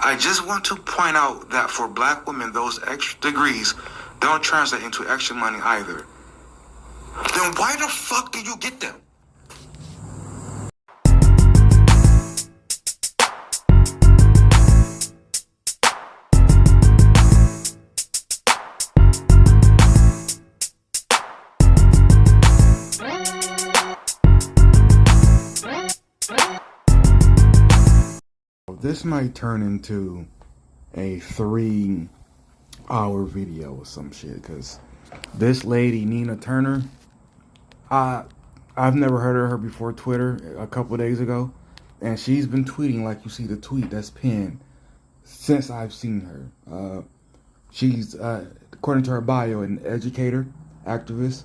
I just want to point out that for black women, those extra degrees don't translate into extra money either. Then why the fuck do you get them? This might turn into a 3-hour video or some shit, because this lady, Nina Turner, I've never heard of her before Twitter a couple days ago, and she's been tweeting like you see the tweet that's pinned since I've seen her. She's, according to her bio, an educator, activist,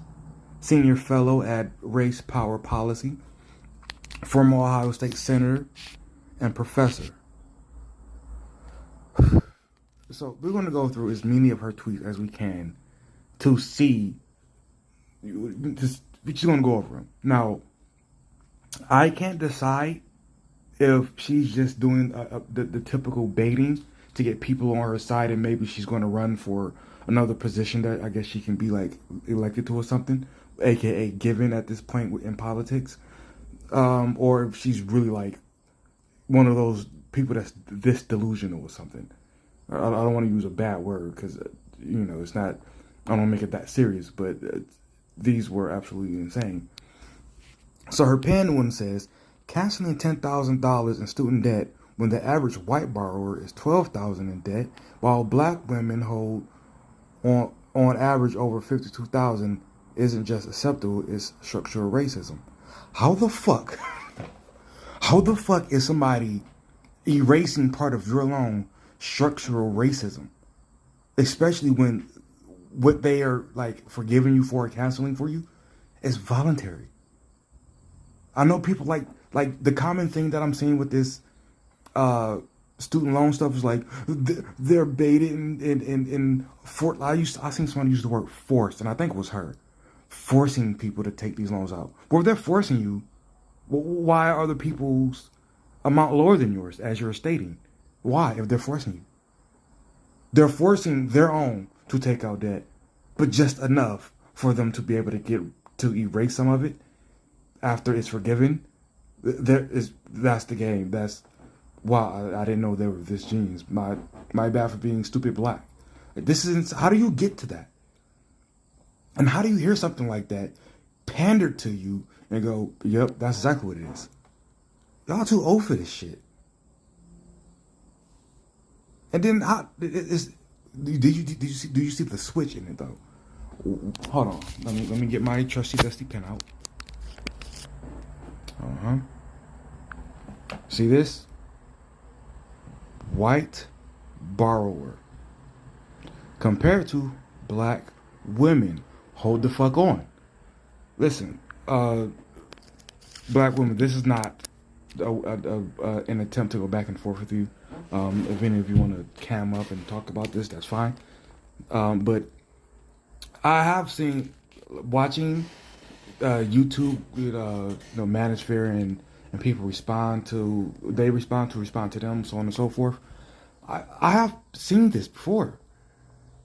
senior fellow at Race Power Policy, former Ohio State senator, and professor. So we're going to go through as many of her tweets as we can to see. We're just going to go over them. Now, I can't decide if she's just doing the typical baiting to get people on her side, and maybe she's going to run for another position that I guess she can be like elected to or something, aka given at this point in politics, or if she's really like one of those people that's this delusional or something. I don't want to use a bad word because, it's not, I don't make it that serious, but these were absolutely insane. So her pinned one says, canceling $10,000 in student debt when the average white borrower is $12,000 in debt, while black women hold on average over $52,000 isn't just acceptable, it's structural racism. How the fuck is somebody erasing part of your loan structural racism, especially when what they are like forgiving you for or canceling for you is voluntary? I know people like the common thing that I'm seeing with this student loan stuff is like they're baited and for I seen someone use the word forced, and I think it was her, forcing people to take these loans out. Well, if they're forcing you, why are the people's amount lower than yours, as you're stating? Why, if they're forcing you? They're forcing their own to take out debt, but just enough for them to be able to erase some of it after it's forgiven. That's the game. That's wow. I didn't know they were this genius. My bad for being stupid black. This is how do you get to that? And how do you hear something like that pandered to you and go, yep, that's exactly what it is? Y'all too old for this shit. And then do you see the switch in it though? Hold on, let me get my trusty dusty pen out. See this? White borrower compared to black women. Hold the fuck on. Listen, black women, this is not an attempt to go back and forth with you. If any of you want to cam up and talk about this, that's fine. But I have seen, watching YouTube, Manosphere and people respond to them, so on and so forth. I have seen this before.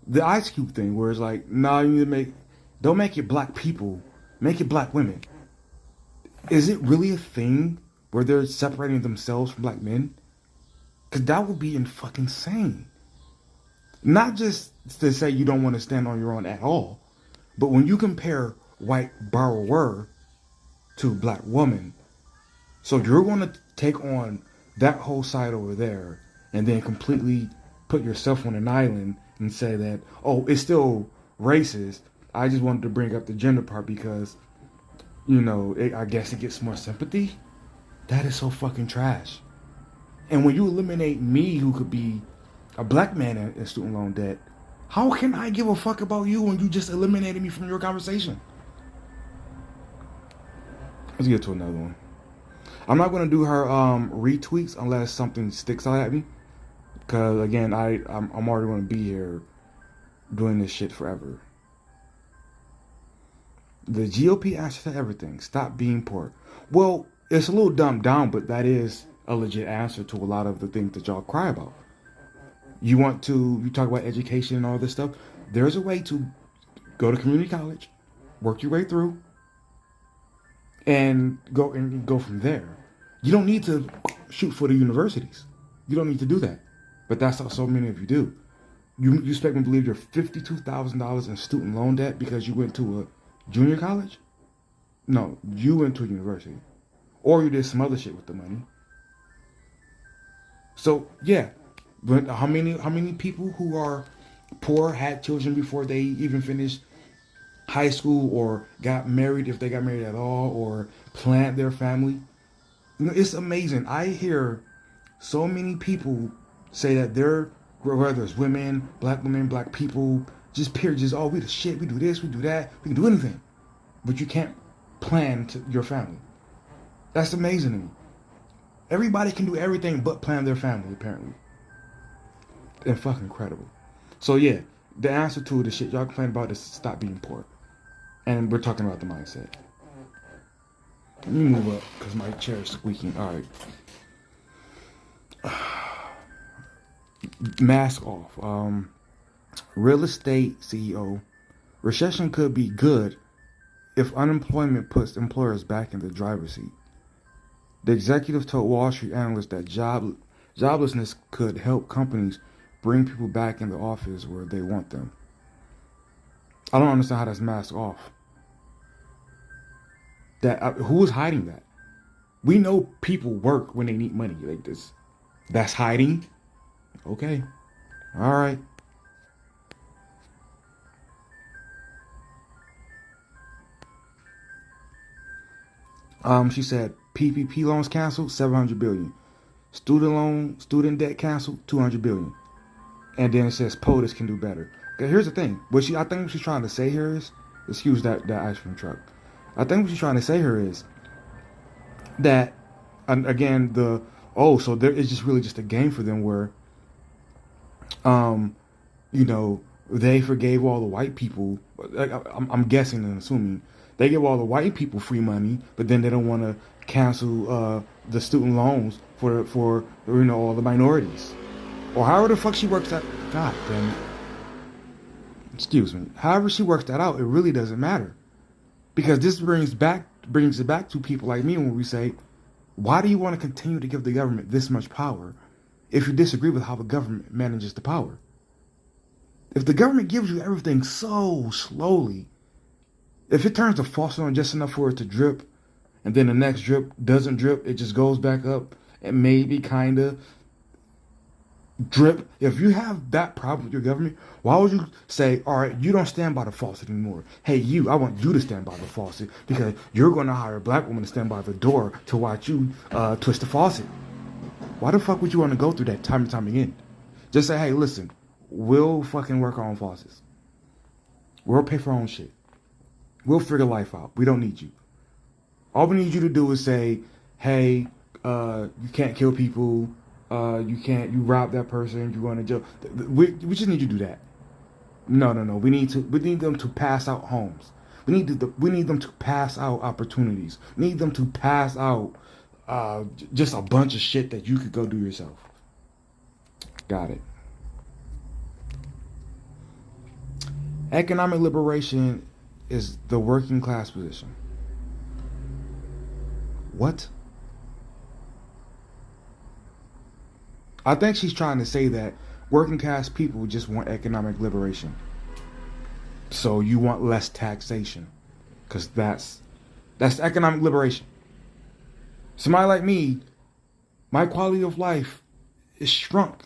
The Ice Cube thing, where it's like, no, you need to don't make it black people, make it black women. Is it really a thing where they're separating themselves from black men? Because that would be fucking insane. Not just to say you don't want to stand on your own at all, but when you compare white borrower to black woman, so you're going to take on that whole side over there and then completely put yourself on an island and say that, oh, it's still racist. I just wanted to bring up the gender part because, I guess it gets more sympathy. That is so fucking trash. And when you eliminate me, who could be a black man in student loan debt, how can I give a fuck about you when you just eliminated me from your conversation? Let's get to another one. I'm not going to do her retweets unless something sticks out at me. Because, again, I'm already going to be here doing this shit forever. The GOP answer to everything. Stop being poor. Well, it's a little dumbed down, but that is a legit answer to a lot of the things that y'all cry about. You talk about education and all this stuff. There's a way to go to community college, work your way through, and go from there. You don't need to shoot for the universities. You don't need to do that. But that's how so many of you do. You expect me to believe you're $52,000 in student loan debt because you went to a junior college? No, you went to a university. Or you did some other shit with the money. So yeah, but how many people who are poor had children before they even finished high school or got married, if they got married at all, or planned their family? You know, it's amazing. I hear so many people say that they're, whether it's women, black people, just period, just, oh, we the shit, we do this, we do that, we can do anything. But you can't plan to your family. That's amazing to me. Everybody can do everything but plan their family, apparently. And fucking incredible. So yeah, the answer to the shit y'all complain about is stop being poor. And we're talking about the mindset. Let me move up because my chair is squeaking. All right. Mask off. Real estate CEO. Recession could be good if unemployment puts employers back in the driver's seat. The executive told Wall Street analysts that joblessness could help companies bring people back in the office where they want them. I don't understand how that's mask off. Who is hiding that? We know people work when they need money like this. That's hiding? Okay. All right. She said PPP loans canceled, $700 billion. Student debt canceled, $200 billion. And then it says POTUS can do better. Okay, here's the thing. I think what she's trying to say here is, excuse that ice cream truck. I think what she's trying to say here is that, and again, so there is just really just a game for them where, they forgave all the white people. I'm guessing and assuming they give all the white people free money, but then they don't want to cancel the student loans for all the minorities, or however the fuck she works that. God damn it. Excuse me. However she works that out, it really doesn't matter, because this brings it back to people like me when we say, why do you want to continue to give the government this much power if you disagree with how the government manages the power? If the government gives you everything so slowly, if it turns the faucet on just enough for it to drip, and then the next drip doesn't drip, it just goes back up and maybe kind of drip. If you have that problem with your government, why would you say, all right, you don't stand by the faucet anymore? Hey, I want you to stand by the faucet because you're going to hire a black woman to stand by the door to watch you twist the faucet. Why the fuck would you want to go through that time and time again? Just say, hey, listen, we'll fucking work our own faucets. We'll pay for our own shit. We'll figure life out. We don't need you. All we need you to do is say, hey, you can't kill people. You rob that person. You want to jail. We just need you to do that. No. We need them to pass out homes. We need them to pass out opportunities. We need them to pass out just a bunch of shit that you could go do yourself. Got it. Economic liberation is the working class position. What? I think she's trying to say that working class people just want economic liberation. So you want less taxation. Because that's economic liberation. Somebody like me, my quality of life is shrunk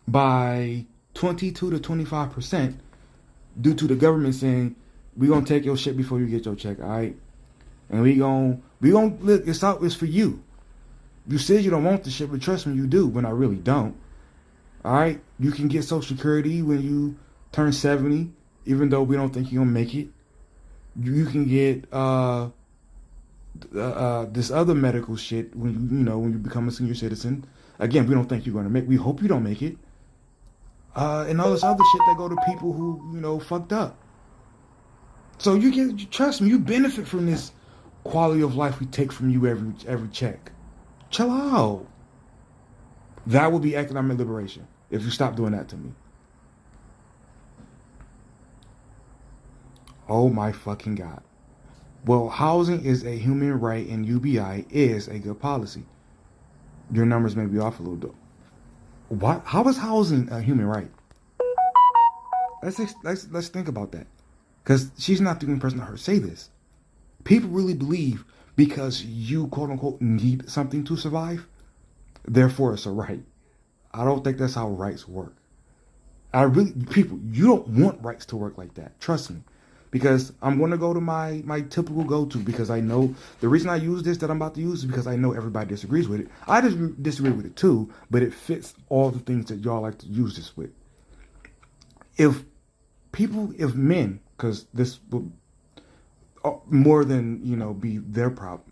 by 22 to 25% due to the government saying, we're going to take your shit before you get your check, all right? And we gon' look, it's for you. You said you don't want the shit, but trust me, you do, when I really don't. All right? You can get Social Security when you turn 70, even though we don't think you're going to make it. You can get this other medical shit when you become a senior citizen. Again, we don't think you're going to make. We hope you don't make it. And all this other shit that go to people who fucked up. So trust me, you benefit from this quality of life we take from you every check. Chill out. That would be economic liberation. if you stop doing that to me. Oh my fucking God. Well, housing is a human right and UBI is a good policy. Your numbers may be off a little though. What? How is housing a human right? Let's think about that. Because she's not the only person I heard say this. People really believe because you quote unquote need something to survive, therefore it's a right. I don't think that's how rights work. People, you don't want rights to work like that. Trust me. Because I'm going to go to my typical go-to because I know the reason I use this that I'm about to use is because I know everybody disagrees with it. I just disagree with it too, but it fits all the things that y'all like to use this with. If men, because this will more than, be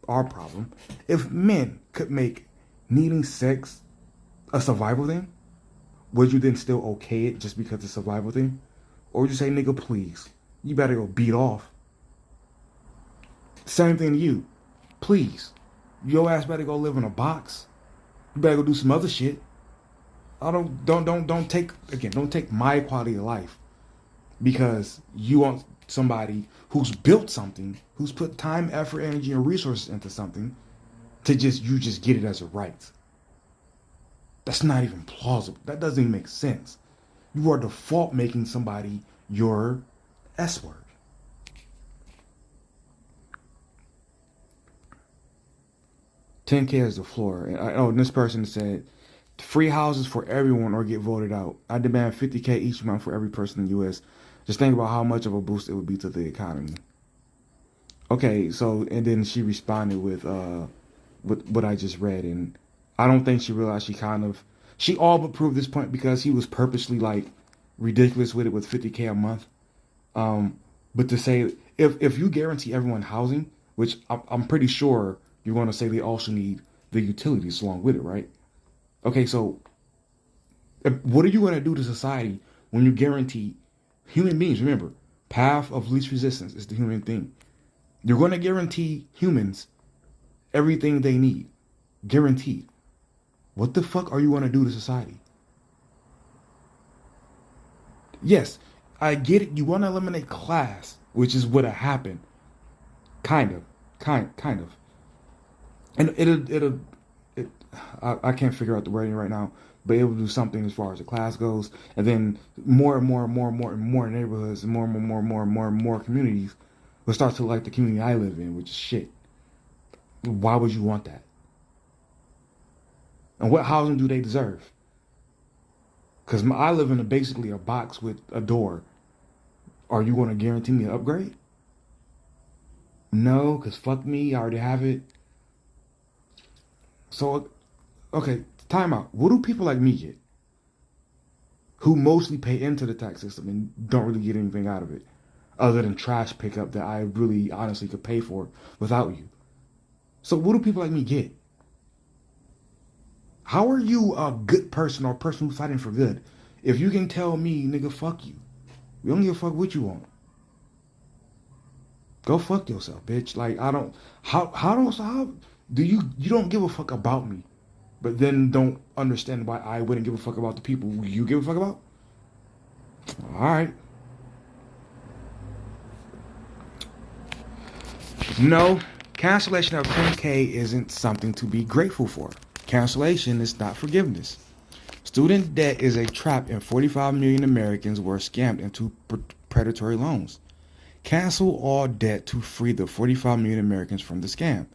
our problem, if men could make needing sex a survival thing, would you then still okay it just because it's a survival thing? Or would you say, nigga, please, you better go beat off? Same thing to you. Please, your ass better go live in a box. You better go do some other shit. Don't take my quality of life because you want somebody who's built something, who's put time, effort, energy, and resources into something to just get it as a right. That's not even plausible. That doesn't even make sense. You are default making somebody your S word. $10K is the floor. And this person said, free houses for everyone or get voted out. I demand $50K each month for every person in the U.S. Just think about how much of a boost it would be to the economy. Okay, so, and then she responded with what I just read, and I don't think she realized she all but proved this point because he was purposely like ridiculous with it with $50K a month. But to say if you guarantee everyone housing, which I'm pretty sure you're going to say they also need the utilities along with it, right? Okay, so what are you going to do to society when you guarantee human beings? Remember, path of least resistance is the human thing. You're going to guarantee humans everything they need, guaranteed. What the fuck are you going to do to society? Yes, I get it. You want to eliminate class, which is what happened. Kind of. And I can't figure out the wording right now, but it will do something as far as the class goes. And then more neighborhoods and more communities will start to like the community I live in, which is shit. Why would you want that? And what housing do they deserve? Because I live in basically a box with a door. Are you going to guarantee me an upgrade? No, because fuck me, I already have it. So, okay, time out. What do people like me get? Who mostly pay into the tax system and don't really get anything out of it. Other than trash pickup that I really honestly could pay for without you. So what do people like me get? How are you a good person or a person who's fighting for good if you can tell me, nigga, fuck you? We don't give a fuck what you want. Go fuck yourself, bitch. Like, how do you don't give a fuck about me, but then don't understand why I wouldn't give a fuck about the people you give a fuck about? All right. No, cancellation of 10K isn't something to be grateful for. Cancellation is not forgiveness. Student debt is a trap and 45 million Americans were scammed into predatory loans. Cancel all debt to free the 45 million Americans from the scam.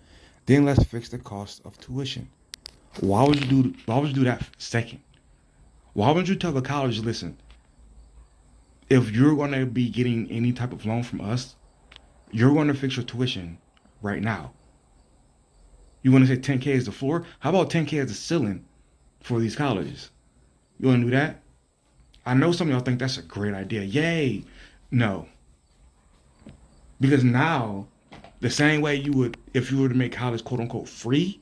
Then let's fix the cost of tuition. Why would you do that second? Why wouldn't you tell the college, listen, if you're going to be getting any type of loan from us, you're going to fix your tuition right now. You want to say 10K is the floor? How about 10K as the ceiling for these colleges? You want to do that? I know some of y'all think that's a great idea. Yay. No. Because now, the same way you would, if you were to make college quote unquote free,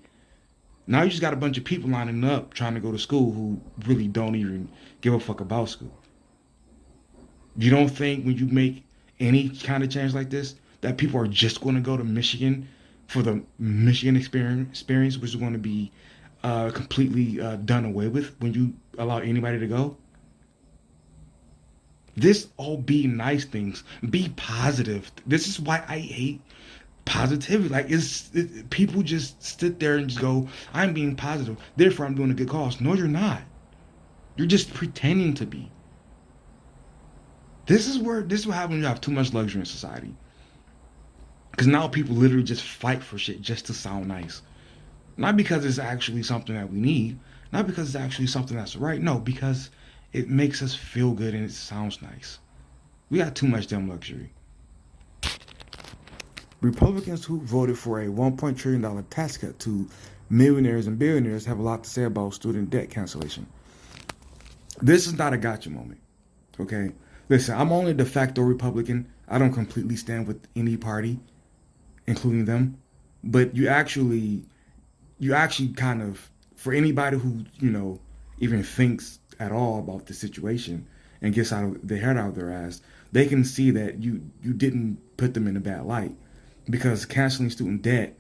now you just got a bunch of people lining up trying to go to school who really don't even give a fuck about school. You don't think when you make any kind of change like this, that people are just going to go to Michigan for the Michigan experience, which is going to be completely done away with when you allow anybody to go. This all be nice things. Be positive. This is why I hate positivity. Like people just sit there and just go, I'm being positive, therefore I'm doing a good cause. No, you're not. You're just pretending to be. This is what happens when you have too much luxury in society. Because now people literally just fight for shit just to sound nice. Not because it's actually something that we need. Not because it's actually something that's right. No, because it makes us feel good and it sounds nice. We got too much damn luxury. Republicans who voted for a $1 trillion tax cut to millionaires and billionaires have a lot to say about student debt cancellation. This is not a gotcha moment. Okay? Listen, I'm only a de facto Republican. I don't completely stand with any party, including them. But you actually kind of, for anybody who, even thinks at all about the situation and gets their head out of their ass, they can see that you didn't put them in a bad light. Because canceling student debt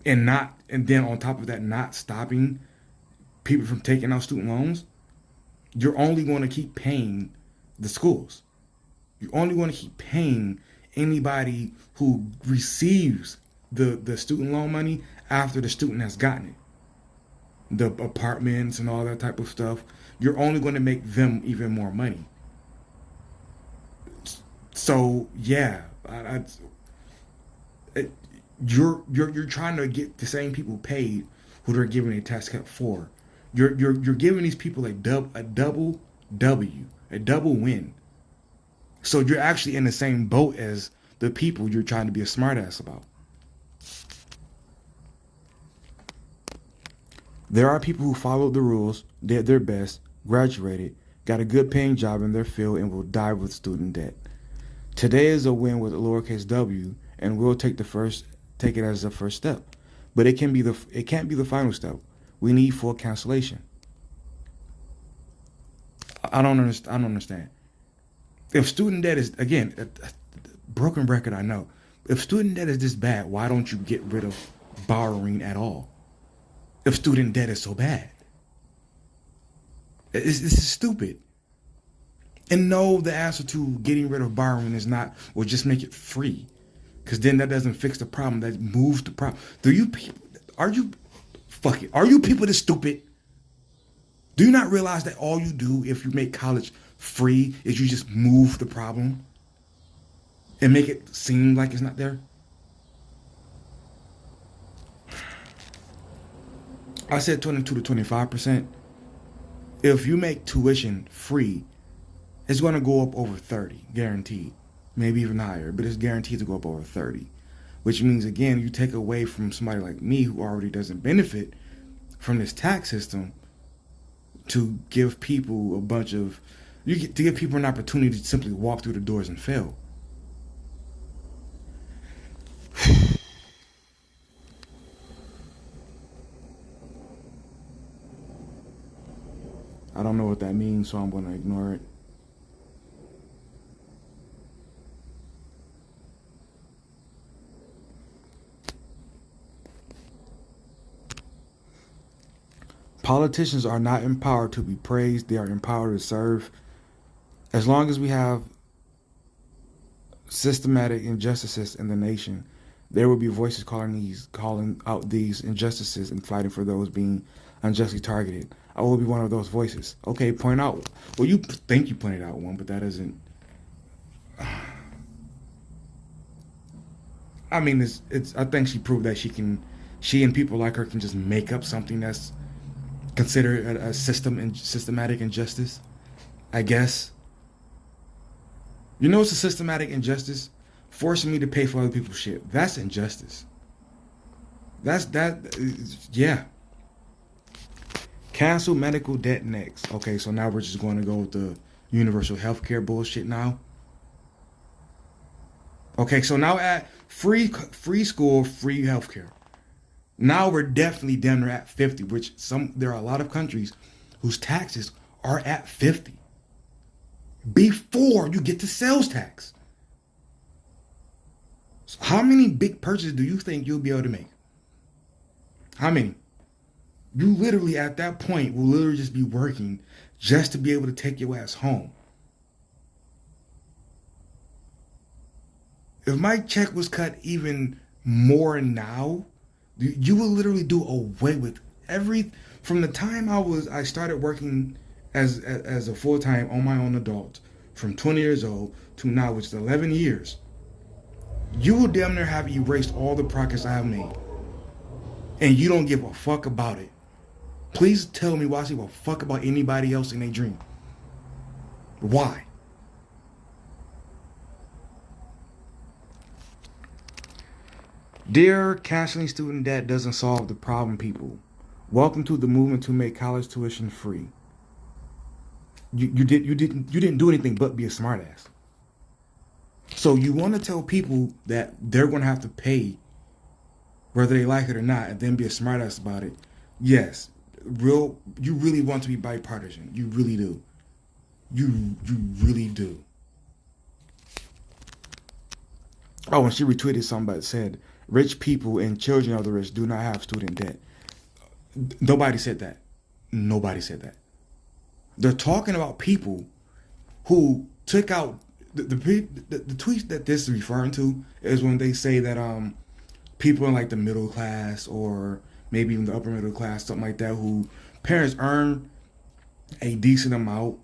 and then on top of that, not stopping people from taking out student loans, you're only going to keep paying the schools. You're only going to keep paying anybody who receives the student loan money after the student has gotten it. The apartments and all that type of stuff, you're only going to make them even more money. So yeah, you're trying to get the same people paid who they're giving a tax cut for. You're giving these people a double win. So you're actually in the same boat as the people you're trying to be a smartass about. There are people who followed the rules, did their best, graduated, got a good paying job in their field, and will die with student debt. Today is a win with a lowercase w, and we'll take it as the first step. But it can't be the final step. We need full cancellation. I don't understand. If student debt is, again, a broken record, I know. If student debt is this bad, why don't you get rid of borrowing at all? If student debt is so bad. This is stupid. And no, the answer to getting rid of borrowing is not, well, just make it free. Because then that doesn't fix the problem. That moves the problem. Are you people this stupid? Do you not realize that all you do if you make college free is you just move the problem and make it seem like it's not there? I said 22 to 25%. If you make tuition free, it's going to go up over 30, guaranteed. Maybe even higher, but it's guaranteed to go up over 30. Which means, again, you take away from somebody like me who already doesn't benefit from this tax system to give people to give people an opportunity to simply walk through the doors and fail. I don't know what that means, so I'm going to ignore it. Politicians are not empowered to be praised. They are empowered to serve. As long as we have systematic injustices in the nation, there will be voices calling out these injustices and fighting for those being unjustly targeted. I will be one of those voices. Okay, point out. Well, you think you pointed out one, but that isn't. I mean, it's. I think she proved that she and people like her can just make up something that's considered a systematic injustice. I guess. You know, it's a systematic injustice. Forcing me to pay for other people's shit. That's injustice. Yeah. Cancel medical debt next. Okay, so now we're just going to go with the universal healthcare bullshit now. Okay, so now at free school, free healthcare. Now we're definitely down there at 50, which there are a lot of countries whose taxes are at 50 before you get to sales tax. So how many big purchases do you think you'll be able to make? How many? You literally at that point will literally just be working just to be able to take your ass home. If my check was cut even more now, you will literally do away with every from the time I started working as a full time on my own adult from 20 years old to now, which is 11 years. You will damn near have erased all the progress I have made, and you don't give a fuck about it. Please tell me why I give a fuck about anybody else in a dream. Why? Dear, canceling student debt doesn't solve the problem, people. Welcome to the movement to make college tuition free. You didn't do anything but be a smartass. So you want to tell people that they're going to have to pay whether they like it or not, and then be a smartass about it. Yes, you really want to be bipartisan. You really do. You really do. Oh, and she retweeted something that said, rich people and children of the rich do not have student debt. Nobody said that. Nobody said that. They're talking about people who took out the tweets that this is referring to is when they say that people in like the middle class or maybe even the upper middle class, something like that, who parents earn a decent amount,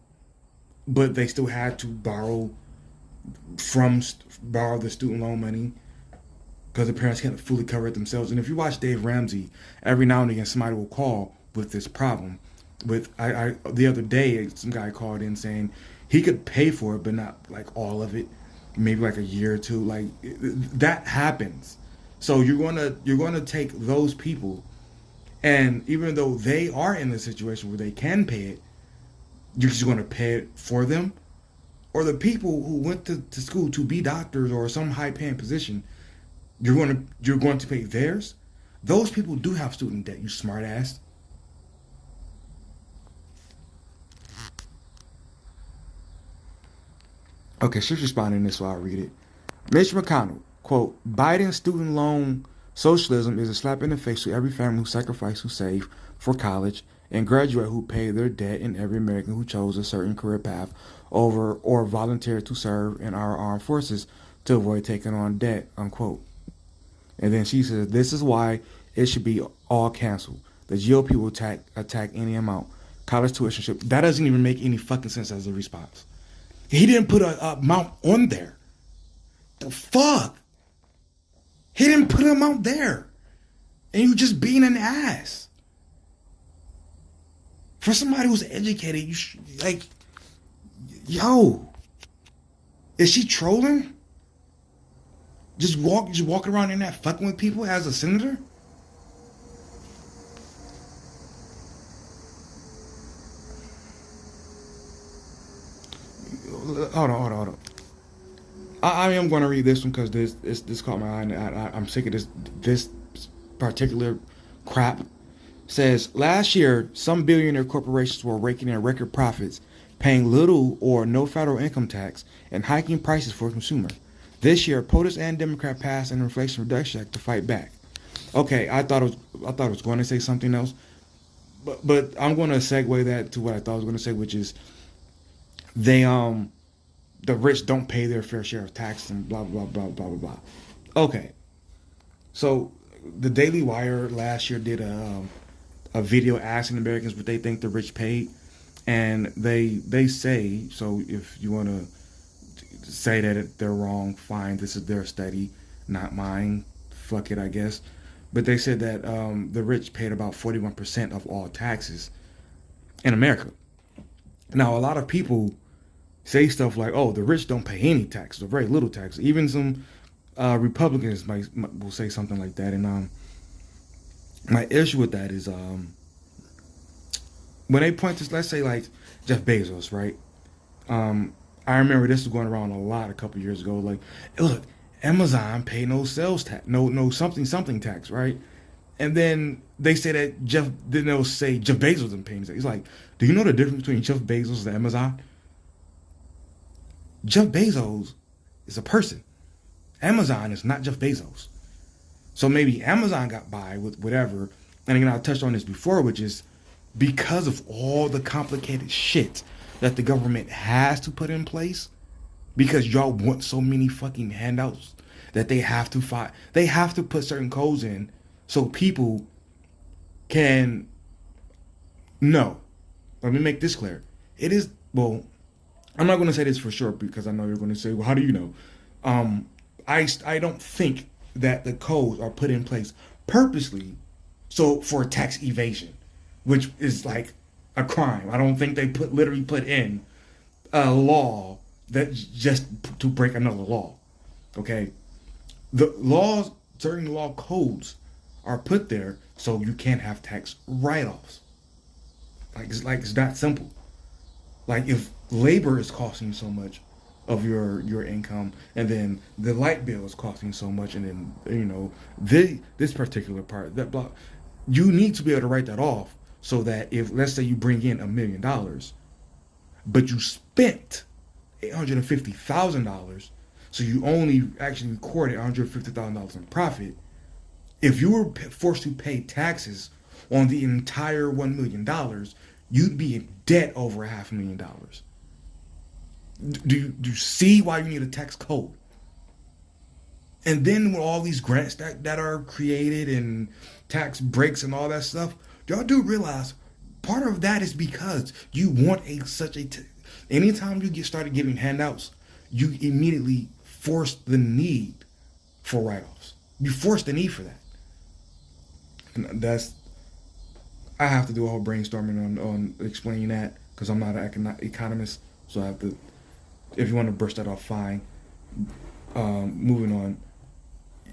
but they still had to borrow the student loan money because the parents can't fully cover it themselves. And if you watch Dave Ramsey, every now and again somebody will call with this problem. I the other day some guy called in saying he could pay for it but not like all of it, maybe like a year or two. Like that happens. So you're gonna take those people, and even though they are in a situation where they can pay it, you're just gonna pay it for them. Or the people who went to school to be doctors or some high paying position, you're going to pay theirs. Those people do have student debt, you smart ass. Okay, she's responding to this, so I'll read it. Mitch McConnell, quote, Biden's student loan socialism is a slap in the face to every family who sacrificed, who saved for college, and graduate who paid their debt, and every American who chose a certain career path over or volunteered to serve in our armed forces to avoid taking on debt, unquote. And then she says, this is why it should be all canceled. The GOP will attack any amount. College tuition, that doesn't even make any fucking sense as a response. He didn't put a amount on there. The fuck? He didn't put an amount there. And you just being an ass. For somebody who's educated, like, yo, is she trolling? Just walking around in that fucking with people as a senator? Hold on. I am going to read this one because this caught my eye, and I'm sick of this particular crap. Says, last year, some billionaire corporations were raking in record profits, paying little or no federal income tax, and hiking prices for consumers. This year, POTUS and Democrat passed an Inflation Reduction Act to fight back. Okay, I thought it was going to say something else, but I'm going to segue that to what I thought I was going to say, which is the rich don't pay their fair share of tax and blah blah blah blah blah blah. Okay, so the Daily Wire last year did a video asking Americans what they think the rich paid, and they say, so if you want to say that they're wrong, fine, this is their study, not mine, fuck it, I guess. But they said that the rich paid about 41% of all taxes in America. Now, a lot of people say stuff like, oh, the rich don't pay any tax or very little tax. Even some Republicans will say something like that. And my issue with that is when they point to, let's say, like Jeff Bezos, right? I remember this was going around a lot a couple years ago. Like, look, Amazon paid no sales tax, no something tax, right? And then they say that they'll say Jeff Bezos didn't pay any tax. He's like, do you know the difference between Jeff Bezos and Amazon? Jeff Bezos is a person. Amazon is not Jeff Bezos. So maybe Amazon got by with whatever, And again, I touched on this before, which is because of all the complicated shit that the government has to put in place, because y'all want so many fucking handouts that they have to put certain codes in so people can know. Let me make this clear. It is, well, I'm not going to say this for sure because I know you're going to say, well, how do you know? I don't think that the codes are put in place purposely so for tax evasion, which is like a crime. I don't think they literally put in a law that just to break another law. Okay, the laws, certain law codes are put there so you can't have tax write-offs. Like it's that simple. Like if labor is costing you so much of your income, and then the light bill is costing you so much, and then this particular part that block, you need to be able to write that off so that if let's say you bring in $1,000,000, but you spent $850,000, so you only actually recorded $150,000 in profit. If you were forced to pay taxes on the entire $1,000,000, you'd be in debt over $500,000. Do you see why you need a tax code? And then with all these grants that are created and tax breaks and all that stuff, y'all do realize part of that is because you want anytime you get started giving handouts, you immediately force the need for write-offs. You force the need for that. And I have to do a whole brainstorming on explaining that because I'm not an economist, so I have to. If you want to brush that off, fine. Moving on.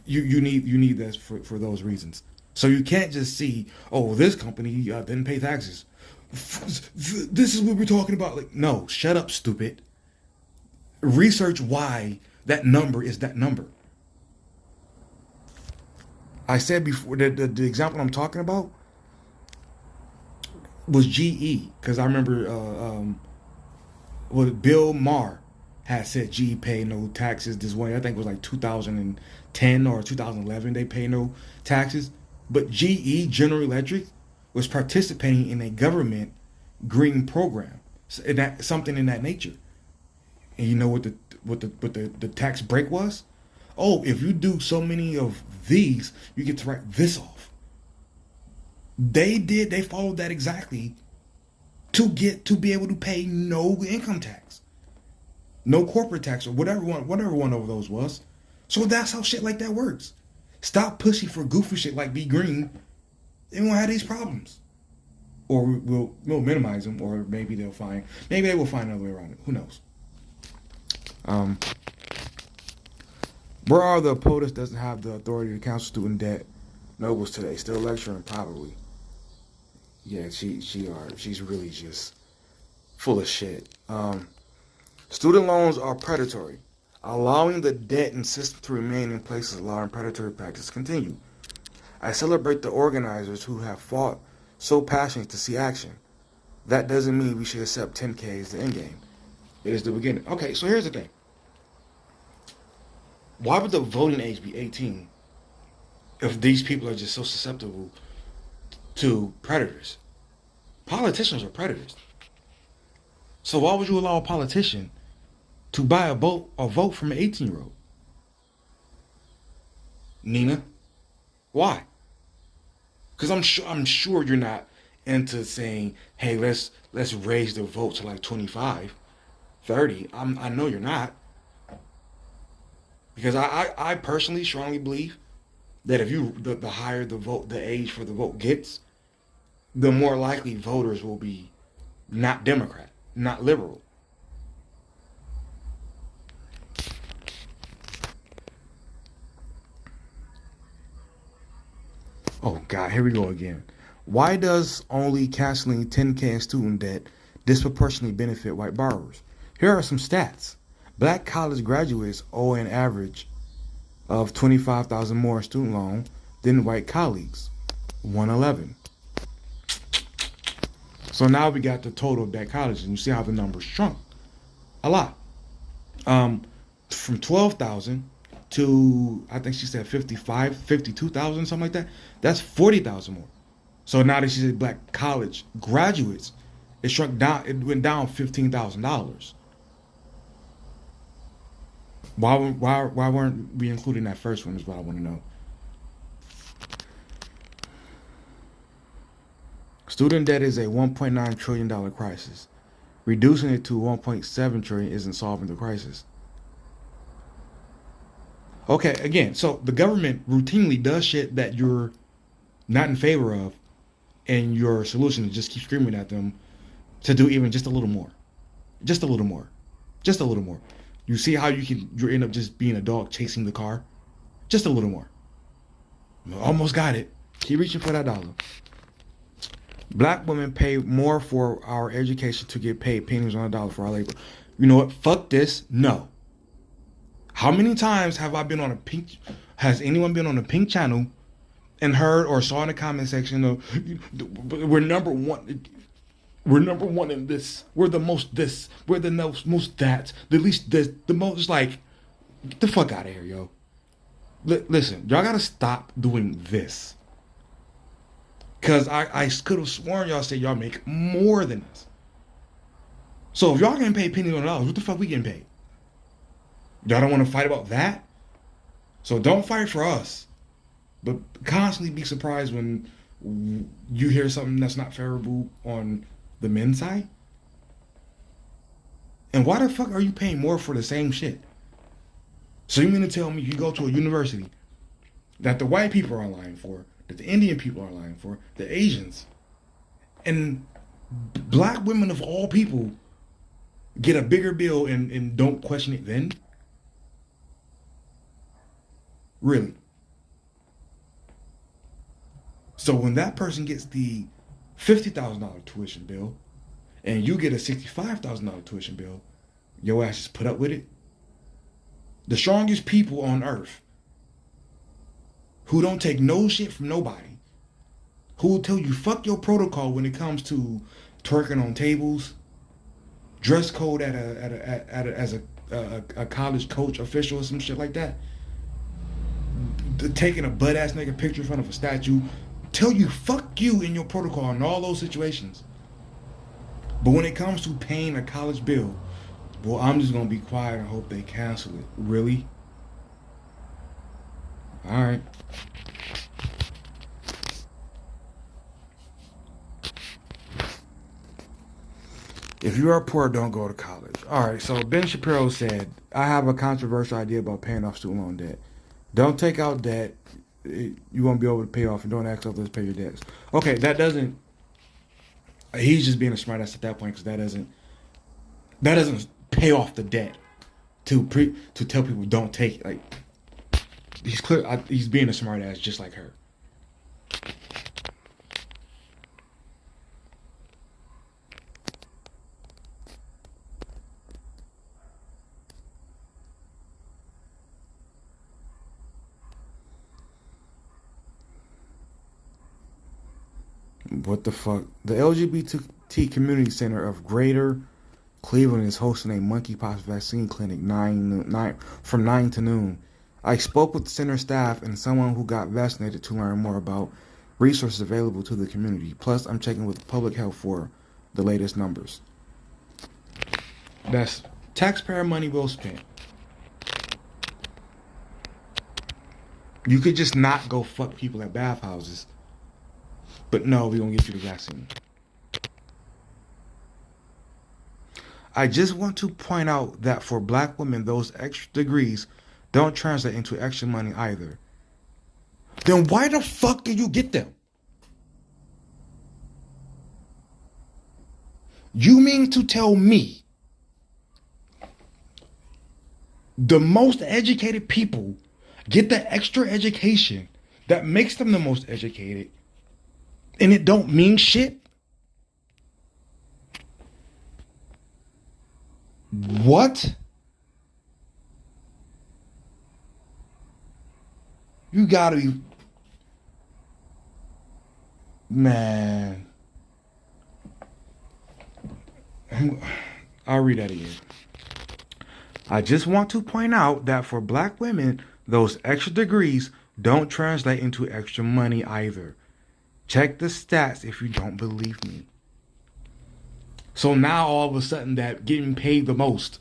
You need this for those reasons. So you can't just see, oh, this company didn't pay taxes. This is what we're talking about. Like, no, shut up, stupid. Research why that number is that number. I said before that the example I'm talking about was GE, because I remember Bill Maher had said GE paid no taxes this way. I think it was like 2010 or 2011 they paid no taxes. But GE, General Electric, was participating in a government green program, something in that nature. And you know what the tax break was? Oh, if you do so many of these, you get to write this off. They followed that exactly to be able to pay no income tax, no corporate tax, or whatever one of those was. So that's how shit like that works. Stop pushing for goofy shit like Be Green, and we won't have these problems. Or we'll minimize them, or maybe they will find another way around it. Who knows? Where are the POTUS doesn't have the authority to counsel student debt nobles today? Still lecturing, probably. Yeah, she's really just full of shit. Student loans are predatory. Allowing the debt and system to remain in place is allowing predatory practice to continue. I celebrate the organizers who have fought so passionately to see action. That doesn't mean we should accept 10K as the end game. It is the beginning. Okay, so here's the thing. Why would the voting age be 18 if these people are just so susceptible to predators? Politicians are predators. So why would you allow a politician to buy a vote from an 18-year-old? Nina, why? Because I'm sure you're not into saying, hey, let's raise the vote to like 25, 30. I know you're not. Because I personally strongly believe that if the higher the age for the vote gets, the more likely voters will be not Democrat, not liberal. Oh God, here we go again. Why does only canceling 10K in student debt disproportionately benefit white borrowers? Here are some stats. Black college graduates owe an average of $25,000 more in student loan than white colleagues, 111. So now we got the total of black colleges, and you see how the numbers shrunk a lot. From 12,000 to I think she said 52,000, something like that. That's 40,000 more. So now that she said black college graduates, it shrunk down. It went down $15,000. Why weren't we including that first one? Is what I want to know. Student debt is a $1.9 trillion crisis. Reducing it to 1.7 trillion isn't solving the crisis. Okay, again, so the government routinely does shit that you're not in favor of, and your solution is just keep screaming at them to do even just a little more, just a little more, just a little more. You see how you end up just being a dog chasing the car, just a little more. Almost got it. Keep reaching for that dollar. Black women pay more for our education to get paid pennies on a dollar for our labor. You know what? Fuck this. No. How many times have I been on a pink? Has anyone been on a pink channel and heard or saw in the comment section of we're number one? We're number one in this. We're the most this. We're the most that. The least this. The most like. Get the fuck out of here, yo. Listen, y'all gotta stop doing this. Cause I could have sworn y'all said y'all make more than us. So if y'all getting paid pennies on dollars, what the fuck we getting paid? Y'all don't want to fight about that? So don't fight for us. But constantly be surprised when you hear something that's not favorable on the men's side. And why the fuck are you paying more for the same shit? So you mean to tell me you go to a university that the white people are lying for, that the Indian people are lying for, the Asians, and black women of all people get a bigger bill and don't question it then? Really? So when that person gets the $50,000 tuition bill and you get a $65,000 tuition bill, your ass just put up with it? The strongest people on earth who don't take no shit from nobody, who will tell you fuck your protocol when it comes to twerking on tables, dress code as a college coach official or some shit like that, taking a butt ass nigga picture in front of a statue, tell you fuck you in your protocol in all those situations. But when it comes to paying a college bill, well, I'm just gonna be quiet and hope they cancel it. Really? All right. If you are poor, don't go to college. All right, so Ben Shapiro said, I have a controversial idea about paying off student loan debt. Don't take out debt. You won't be able to pay off, and don't ask others to pay your debts. Okay, that doesn't... He's just being a smartass at that point, because that doesn't pay off the debt to tell people don't take it. Like, he's being a smartass just like her. What the fuck? The LGBT Community Center of Greater Cleveland is hosting a monkeypox vaccine clinic from 9 to noon. I spoke with center staff and someone who got vaccinated to learn more about resources available to the community. Plus, I'm checking with public health for the latest numbers. That's taxpayer money well spent. You could just not go fuck people at bathhouses. But no, we're going to get you the vaccine. I just want to point out that for black women, those extra degrees don't translate into extra money either. Then why the fuck do you get them? You mean to tell me the most educated people get the extra education that makes them the most educated, and it don't mean shit? What? You gotta be... Man. I'll read that again. I just want to point out that for black women, those extra degrees don't translate into extra money either. Check the stats if you don't believe me. So now all of a sudden that getting paid the most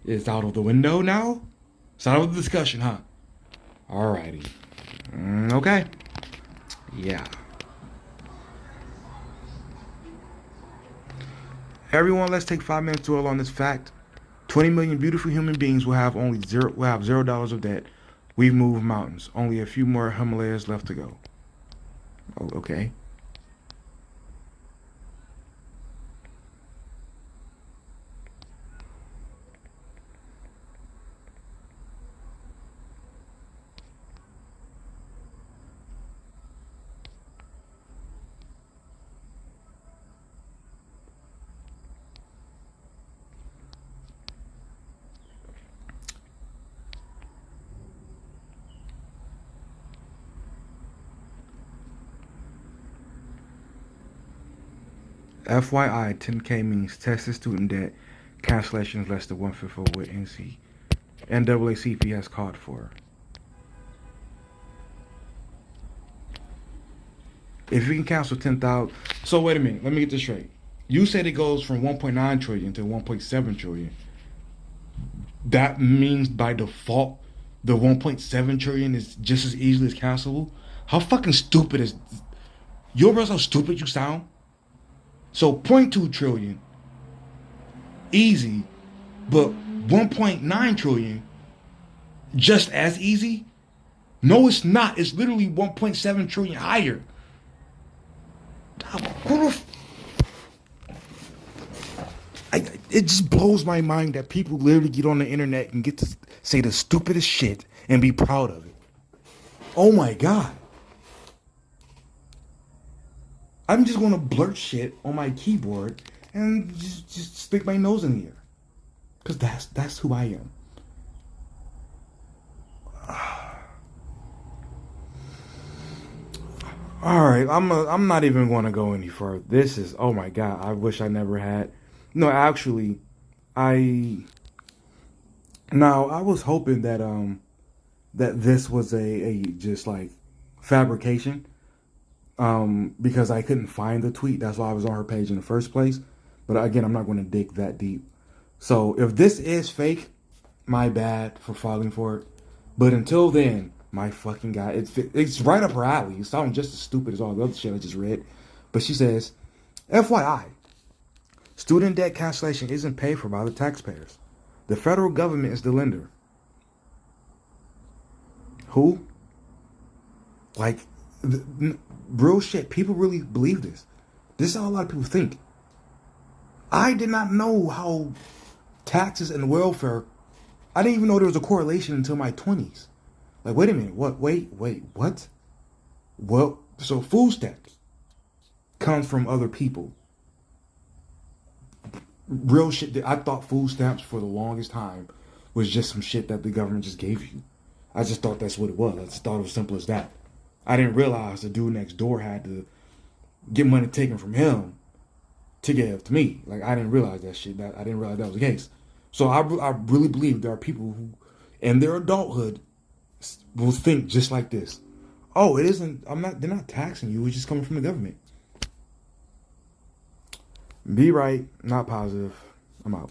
is out of the window now? It's out of the discussion, huh? Alrighty. Okay. Yeah. Everyone, let's take 5 minutes to dwell on this fact. 20 million beautiful human beings will have $0 of debt. We've moved mountains. Only a few more Himalayas left to go. Oh, okay. FYI, 10K means Texas student debt cancellation is less than 1/5 of what NAACP has called for. If you can cancel 10,000, so wait a minute, let me get this straight. You said it goes from 1.9 trillion to 1.7 trillion. That means by default, the 1.7 trillion is just as easily as cancelable. How fucking stupid is? You realize how stupid you sound? So 0.2 trillion, easy, but 1.9 trillion, just as easy? No, it's not. It's literally 1.7 trillion higher. It just blows my mind that people literally get on the internet and get to say the stupidest shit and be proud of it. Oh my God. I'm just going to blurt shit on my keyboard and just stick my nose in the air. Because that's who I am. All right, I'm not even going to go any further. This is, oh my God, I wish I never had. No, actually, I was hoping that that this was a just like fabrication. Because I couldn't find the tweet. That's why I was on her page in the first place. But again, I'm not going to dig that deep. So if this is fake, my bad for falling for it. But until then, my fucking God, it's right up her alley. It sounds just as stupid as all the other shit I just read. But she says, FYI, student debt cancellation isn't paid for by the taxpayers. The federal government is the lender. Who? Like, real shit. People really believe this. This is how a lot of people think. I did not know how taxes and welfare, I didn't even know there was a correlation until my 20s. Like, wait a minute. What? Wait, what? Well, so food stamps comes from other people. Real shit. I thought food stamps for the longest time was just some shit that the government just gave you. I just thought that's what it was. I just thought it was simple as that. I didn't realize the dude next door had to get money taken from him to give to me. Like, I didn't realize that shit. I didn't realize that was the case. So I really believe there are people who, in their adulthood, will think just like this. Oh, it isn't. They're not taxing you. It's just coming from the government. Be right, not positive. I'm out.